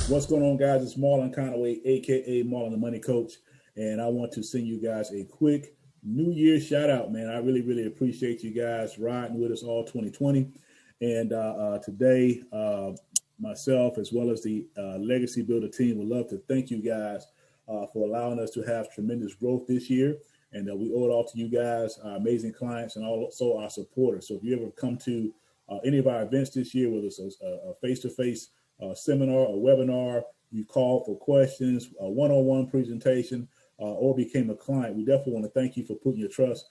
What's going on, guys? It's Marlon Conaway, aka Marlon the Money Coach, and I want to send you guys a quick New Year shout out, man. I really appreciate you guys riding with us all 2020, and today, myself as well as the Legacy Builder team would love to thank you guys for allowing us to have tremendous growth this year, and we owe it all to you guys, our amazing clients, and also our supporters. So if you ever come to any of our events this year, whether it's a face-to-face seminar or webinar, you called for questions, a one-on-one presentation, or became a client, we definitely want to thank you for putting your trust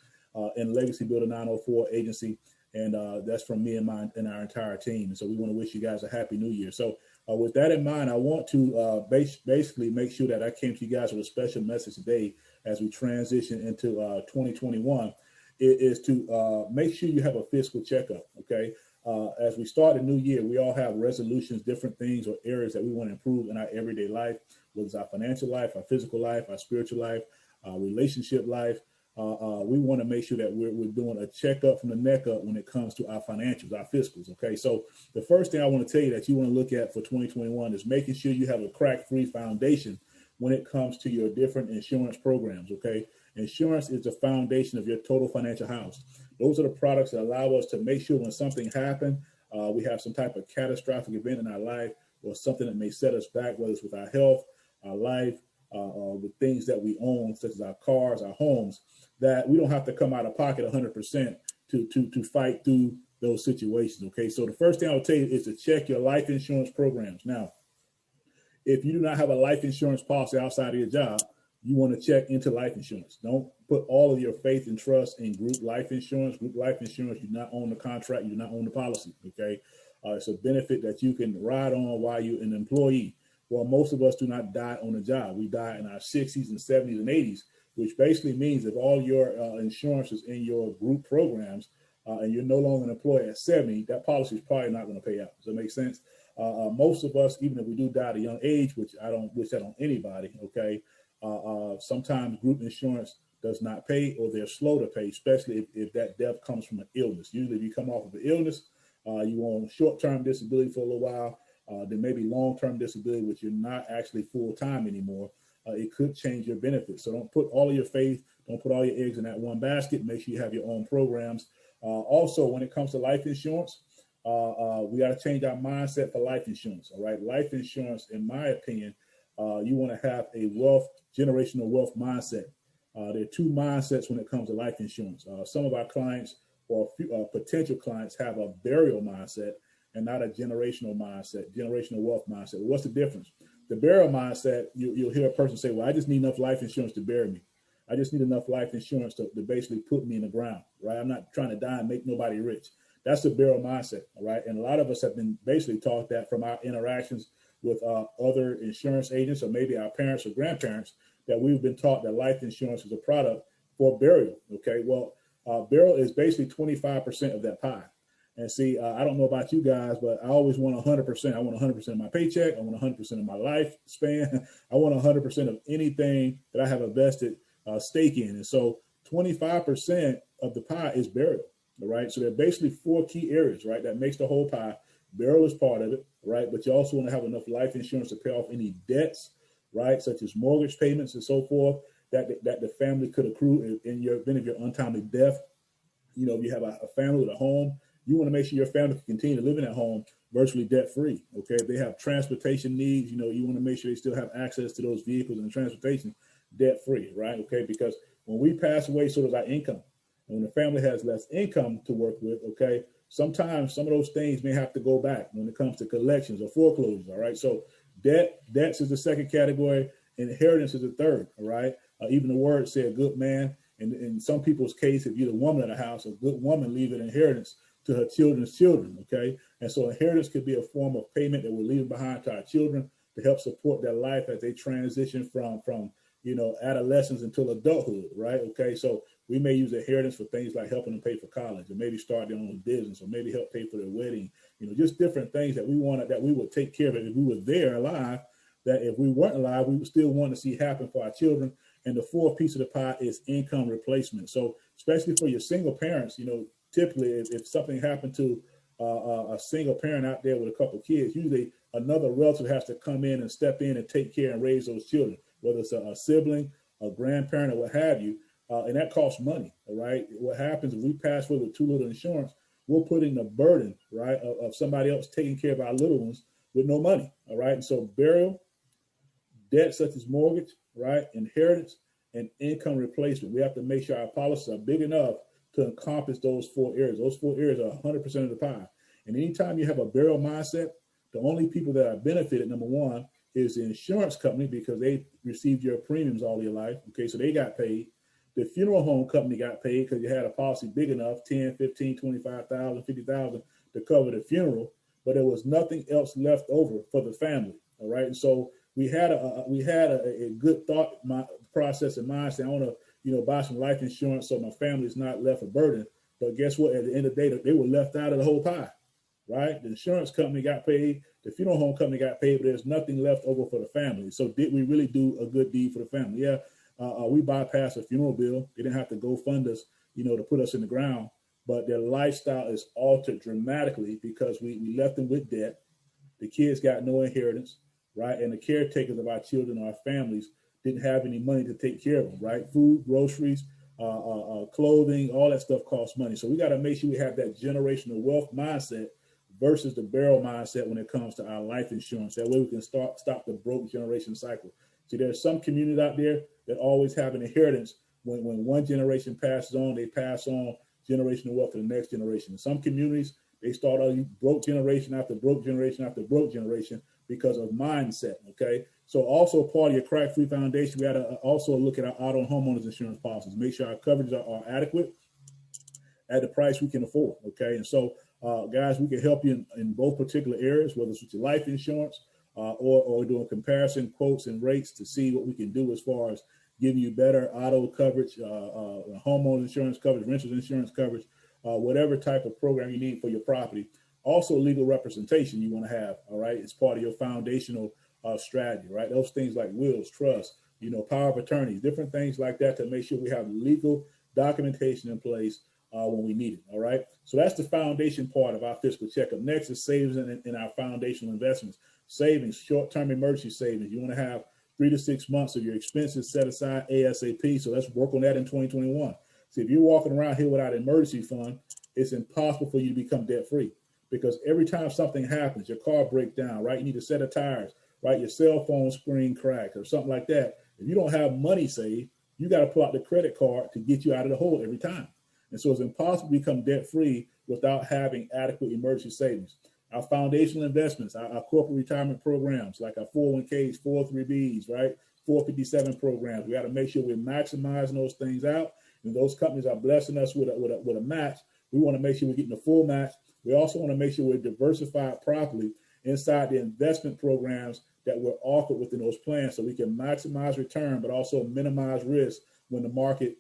in Legacy Builder 904 agency. And that's from me and our entire team. And so we want to wish you guys a happy new year. So with that in mind, I want to basically make sure that I came to you guys with a special message today as we transition into 2021. It is to make sure you have a fiscal checkup, okay? As we start a new year, we all have resolutions, different things or areas that we want to improve in our everyday life, whether it's our financial life, our physical life, our spiritual life, our relationship life. We want to make sure that we're doing a checkup from the neck up when it comes to our financials, our fiscals, okay? So the first thing I want to tell you that you want to look at for 2021 is making sure you have a crack-free foundation when it comes to your different insurance programs, okay? Insurance is the foundation of your total financial house. Those are the products that allow us to make sure when something happens, we have some type of catastrophic event in our life or something that may set us back, whether it's with our health, our life, with things that we own, such as our cars, our homes, that we don't have to come out of pocket 100% to fight through those situations, okay? So the first thing I would tell you is to check your life insurance programs. Now, if you do not have a life insurance policy outside of your job, you want to check into life insurance. Don't put all of your faith and trust in group life insurance. Group life insurance, you do not own the contract, you do not own the policy, okay? It's a benefit that you can ride on while you're an employee. Well, most of us do not die on the job. We die in our 60s and 70s and 80s, which basically means if all your insurance is in your group programs and you're no longer an employee at 70, that policy is probably not going to pay out. Does that make sense? Most of us, even if we do die at a young age, which I don't wish that on anybody, okay, sometimes group insurance does not pay or they're slow to pay, especially if that death comes from an illness. Usually if you come off of an illness, you on short-term disability for a little while, then maybe long-term disability, which you're not actually full-time anymore. It could change your benefits. So don't put all of your faith, don't put all your eggs in that one basket. Make sure you have your own programs. Also, when it comes to life insurance, we got to change our mindset for life insurance, all right? Life insurance, in my opinion, you want to have a generational wealth mindset. There are two mindsets when it comes to life insurance. Some of our clients or potential clients have a burial mindset and not a generational mindset, generational wealth mindset. Well, what's the difference? The burial mindset, you'll hear a person say, well, I just need enough life insurance to bury me. I just need enough life insurance to basically put me in the ground, right? I'm not trying to die and make nobody rich. That's the burial mindset, all right? And a lot of us have been basically taught that from our interactions with other insurance agents or maybe our parents or grandparents, that we've been taught that life insurance is a product for burial, okay? Well, burial is basically 25% of that pie. And see, I don't know about you guys, but I always want 100%. I want 100% of my paycheck. I want 100% of my lifespan. I want 100% of anything that I have a vested stake in. And so 25% of the pie is burial, all right? So there are basically four key areas, right, that makes the whole pie. Burial is part of it, right? But you also want to have enough life insurance to pay off any debts, right, such as mortgage payments and so forth, that the family could accrue in your event of your untimely death. You know, if you have a family with a home, you want to make sure your family can continue to live in that home virtually debt-free, okay? If they have transportation needs, you know, you want to make sure they still have access to those vehicles and transportation debt-free, right, okay? Because when we pass away, so does our income. And when the family has less income to work with, okay, sometimes some of those things may have to go back when it comes to collections or foreclosures, all right? So debts is the second category, inheritance is the third, all right? Even the word said good man. And in some people's case, if you're the woman of the house, a good woman leave an inheritance to her children's children, okay? And so inheritance could be a form of payment that we're leaving behind to our children to help support their life as they transition from you know, adolescence until adulthood, right? Okay, so we may use inheritance for things like helping them pay for college or maybe start their own business or maybe help pay for their wedding, you know, just different things that we wanted, that we would take care of it if we were there alive, that if we weren't alive, we would still want to see happen for our children. And the fourth piece of the pie is income replacement. So especially for your single parents, you know, typically if something happened to a single parent out there with a couple of kids, usually another relative has to come in and step in and take care and raise those children, whether it's a sibling, a grandparent, or what have you. And that costs money, all right? What happens if we pass away with too little insurance, we're putting the burden, right, of somebody else taking care of our little ones with no money, all right? And so burial, debt such as mortgage, right, inheritance, and income replacement. We have to make sure our policies are big enough to encompass those 4 areas. Those 4 areas are 100% of the pie. And anytime you have a burial mindset, the only people that are benefited, number one, is the insurance company because they received your premiums all your life. Okay, so they got paid. The funeral home company got paid because you had a policy big enough, 10, 15, 25,000, 50,000 to cover the funeral, but there was nothing else left over for the family. All right, and so we had a good thought process in mind saying, I want to buy some life insurance so my family's not left a burden. But guess what? At the end of the day, they were left out of the whole pie, right? The insurance company got paid, the funeral home company got paid, but there's nothing left over for the family. So did we really do a good deed for the family? Yeah, we bypassed a funeral bill. They didn't have to go fund us, to put us in the ground. But their lifestyle is altered dramatically because we left them with debt. The kids got no inheritance, right? And the caretakers of our children, our families, didn't have any money to take care of them, right? Food, groceries, clothing, all that stuff costs money. So we got to make sure we have that generational wealth mindset versus the burial mindset when it comes to our life insurance. That way we can stop the broke generation cycle. See, there's some communities out there that always have an inheritance. When one generation passes on, they pass on generational wealth to the next generation. In some communities, they start a broke generation after broke generation after broke generation because of mindset, okay? So also part of your crack-free foundation, we got to also look at our auto and homeowners insurance policies, make sure our coverages are adequate at the price we can afford, okay? And so, guys, we can help you in both particular areas, whether it's with your life insurance or doing comparison quotes and rates to see what we can do as far as giving you better auto coverage, homeowners insurance coverage, renters insurance coverage, whatever type of program you need for your property. Also, legal representation you want to have, all right? It's part of your foundational strategy, right? Those things like wills, trusts, power of attorneys, different things like that to make sure we have legal documentation in place when we need it, all right? So that's the foundation part of our fiscal checkup. Next is savings in our foundational investments. Savings, short-term emergency savings. You want to have 3 to 6 months of your expenses set aside ASAP. So let's work on that in 2021. See, if you're walking around here without an emergency fund, it's impossible for you to become debt-free because every time something happens, your car breaks down, right? You need a set of tires, right? Your cell phone screen cracks or something like that. If you don't have money saved, you got to pull out the credit card to get you out of the hole every time. And so it's impossible to become debt-free without having adequate emergency savings. Our foundational investments, our corporate retirement programs, like our 401ks, 403bs, right? 457 programs. We got to make sure we're maximizing those things out. And those companies are blessing us with a match. We want to make sure we're getting the full match. We also want to make sure we're diversified properly inside the investment programs that we're offered within those plans so we can maximize return, but also minimize risk when the market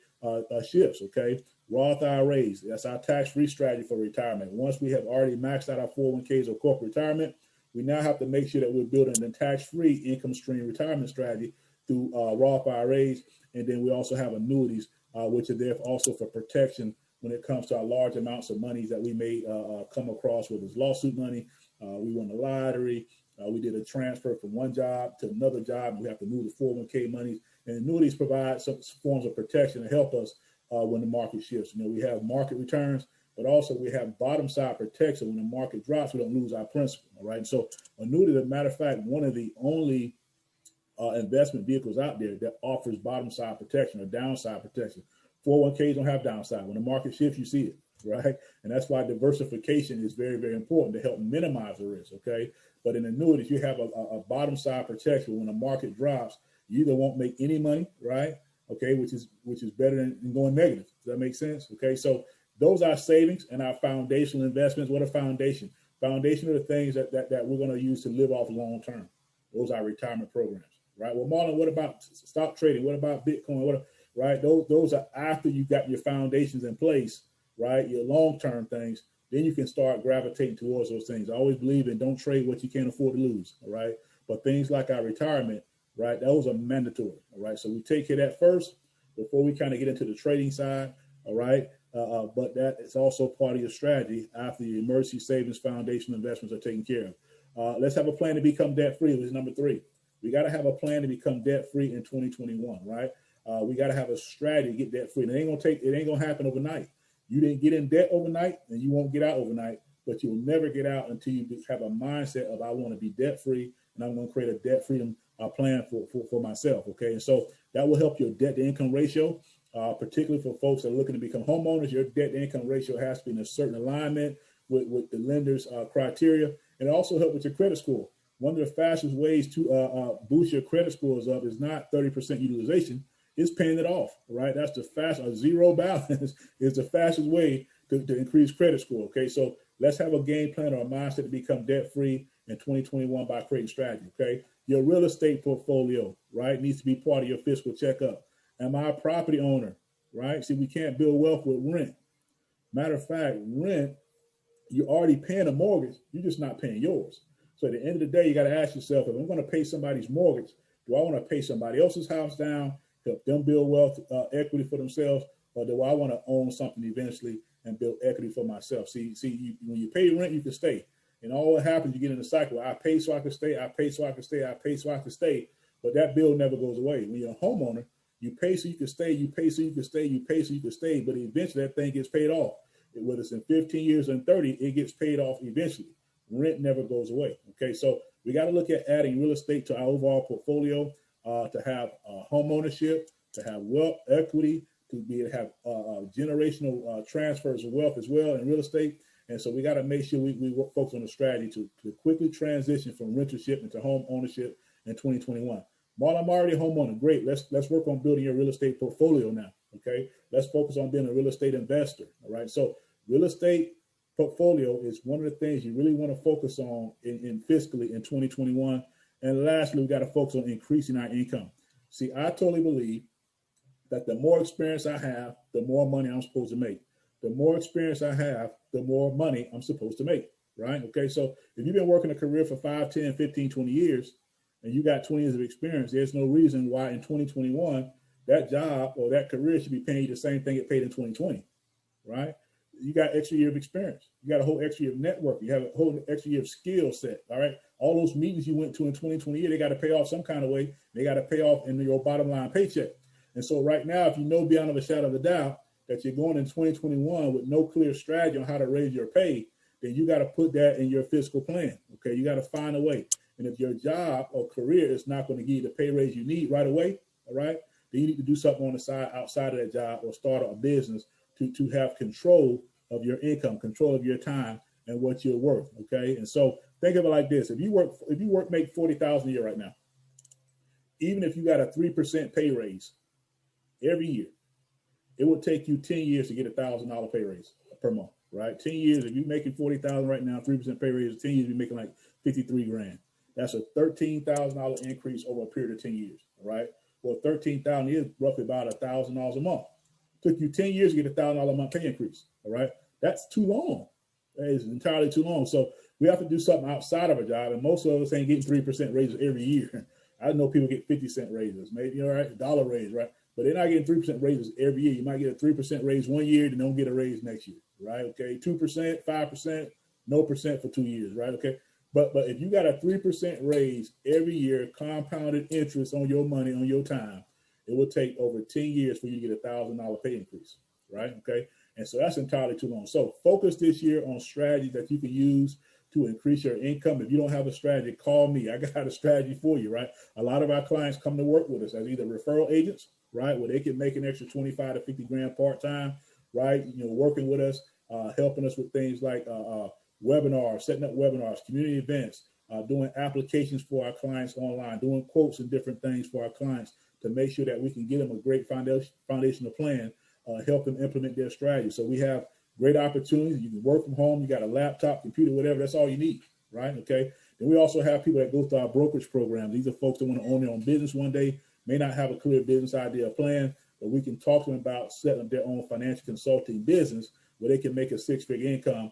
shifts, okay? Roth IRAs, that's our tax-free strategy for retirement. Once we have already maxed out our 401ks or corporate retirement, we now have to make sure that we're building a tax-free income stream retirement strategy through Roth IRAs. And then we also have annuities, which are there also for protection when it comes to our large amounts of monies that we may come across, whether it's lawsuit money, we won the lottery, we did a transfer from one job to another job, and we have to move the 401k monies. And annuities provide some forms of protection to help us when the market shifts. We have market returns, but also we have bottom side protection. When the market drops, we don't lose our principal, all right? And so annuity, as a matter of fact, one of the only investment vehicles out there that offers bottom side protection or downside protection. 401ks don't have downside. When the market shifts, you see it, right? And that's why diversification is very, very important to help minimize the risk, okay? But in annuities, you have a bottom side protection. When the market drops, you either won't make any money, right? Okay, which is better than going negative. Does that make sense? Okay, so those are savings and our foundational investments. What a foundation. Foundation are the things that we're going to use to live off long term. Those are retirement programs, right? Well, Marlon, what about stock trading? What about Bitcoin? Right? Those are after you got your foundations in place, right? Your long-term things, then you can start gravitating towards those things. I always believe in don't trade what you can't afford to lose, all right? But things like our retirement, right? Those are mandatory, all right? So we take care of that first before we kind of get into the trading side, all right? but that is also part of your strategy after your emergency savings foundation investments are taken care of. Let's have a plan to become debt free. This is number 3. We got to have a plan to become debt free in 2021, right? We got to have a strategy to get debt free. And it ain't gonna happen overnight. You didn't get in debt overnight, and you won't get out overnight. But you'll never get out until you have a mindset of I want to be debt free, and I'm going to create a debt freedom plan for myself. Okay, and so that will help your debt to income ratio, particularly for folks that are looking to become homeowners. Your debt to income ratio has to be in a certain alignment with the lender's criteria, and it also help with your credit score. One of the fastest ways to boost your credit scores up is not 30% utilization, it's paying it off, right? That's the fast, zero balance is the fastest way to increase credit score, okay? So let's have a game plan or a mindset to become debt-free in 2021 by creating strategy, okay? Your real estate portfolio, right, needs to be part of your fiscal checkup. Am I a property owner, right? See, we can't build wealth with rent. Matter of fact, rent, you're already paying a mortgage, you're just not paying yours. So at the end of the day, you got to ask yourself, if I'm going to pay somebody's mortgage, do I want to pay somebody else's house down, help them build wealth, equity for themselves, or do I want to own something eventually and build equity for myself? When you pay rent, you can stay. And all that happens, you get in a cycle. I pay so I can stay, I pay so I can stay, I pay so I can stay. But that bill never goes away. When you're a homeowner, you pay so you can stay, you pay so you can stay, you pay so you can stay, but eventually that thing gets paid off. Whether it's in 15 years and 30, it gets paid off eventually. Rent never goes away. Okay, so we got to look at adding real estate to our overall portfolio, to have home ownership, to have wealth equity, to be able to have generational transfers of wealth as well in real estate. And so we got to make sure we focus on a strategy to quickly transition from rentership into home ownership in 2021. Marlon, I'm already a homeowner. Great. Let's work on building your real estate portfolio now. Okay. Let's focus on being a real estate investor. All right. So real estate portfolio is one of the things you really want to focus on in fiscally in 2021. And lastly, we got to focus on increasing our income. See, I totally believe that the more experience I have, the more money I'm supposed to make. The more experience I have, the more money I'm supposed to make, right? Okay, so if you've been working a career for 5, 10, 15, 20 years, and you got 20 years of experience, there's no reason why in 2021, that job or that career should be paying you the same thing it paid in 2020, right? You got extra year of experience. You got a whole extra year of network. You have a whole extra year of skill set, all right? All those meetings you went to in 2020, they got to pay off some kind of way. They got to pay off in your bottom line paycheck. And so right now, if you know beyond a shadow of a doubt that you're going in 2021 with no clear strategy on how to raise your pay, then you got to put that in your fiscal plan, okay? You got to find a way. And if your job or career is not going to give you the pay raise you need right away, all right, then you need to do something on the side outside of that job or start a business to have control of your income, control of your time and what you're worth, okay? And so think of it like this. If you make $40,000 a year right now, even if you got a 3% pay raise every year, it will take you 10 years to get $1,000 pay raise per month, right? 10 years, if you're making $40,000 right now, 3% pay raise, 10 years, you're making like 53 grand. That's a $13,000 increase over a period of 10 years, all right? Well, 13,000 is roughly about $1,000 a month. Took you 10 years to get $1,000 a month pay increase, all right? That's too long. That is entirely too long. So we have to do something outside of a job, and most of us ain't getting 3% raises every year. I know people get 50-cent raises, maybe, all right, $1 raise, right? But they're not getting 3% raises every year. You might get a 3% raise one year, then don't get a raise next year, right? Okay, 2%, 5%, no percent for 2 years, right? Okay, but if you got a 3% raise every year, compounded interest on your money, on your time, it will take over 10 years for you to get $1,000 pay increase, right? Okay, and so that's entirely too long. So focus this year on strategies that you can use to increase your income. If you don't have a strategy, call me. I got a strategy for you, right? A lot of our clients come to work with us as either referral agents, right, where they can make an extra 25 to 50 grand part-time, right? You know, working with us, helping us with things like webinars, setting up webinars, community events, doing applications for our clients online, doing quotes and different things for our clients to make sure that we can get them a great foundational plan, help them implement their strategy. So we have great opportunities. You can work from home. You got a laptop, computer, whatever. That's all you need, right? Okay. Then we also have people that go through our brokerage program. These are folks that want to own their own business one day, may not have a clear business idea or plan, but we can talk to them about setting up their own financial consulting business where they can make a 6-figure income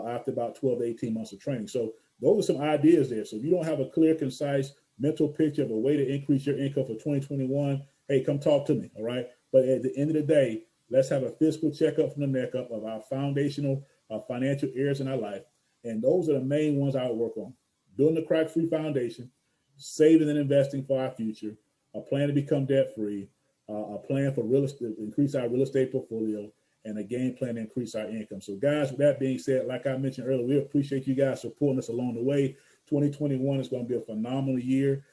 after about 12 to 18 months of training. So those are some ideas there. So if you don't have a clear, concise mental picture of a way to increase your income for 2021, hey, come talk to me, all right? But at the end of the day, Let's have a fiscal checkup from the neck up of our foundational financial areas in our life. And those are the main ones I would work on. Building a crack-free foundation, saving and investing for our future, a plan to become debt-free, a plan for real estate, increase our real estate portfolio, and a game plan to increase our income. So guys, with that being said, like I mentioned earlier, we appreciate you guys supporting us along the way. 2021 is going to be a phenomenal year.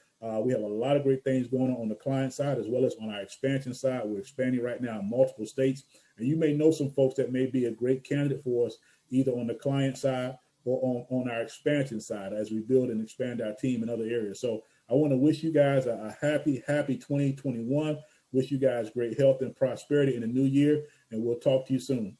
We have a lot of great things going on the client side as well as on our expansion side. We're expanding right now in multiple states. And you may know some folks that may be a great candidate for us, either on the client side or on our expansion side as we build and expand our team in other areas. So I want to wish you guys a happy 2021. Wish you guys great health and prosperity in the new year. And we'll talk to you soon.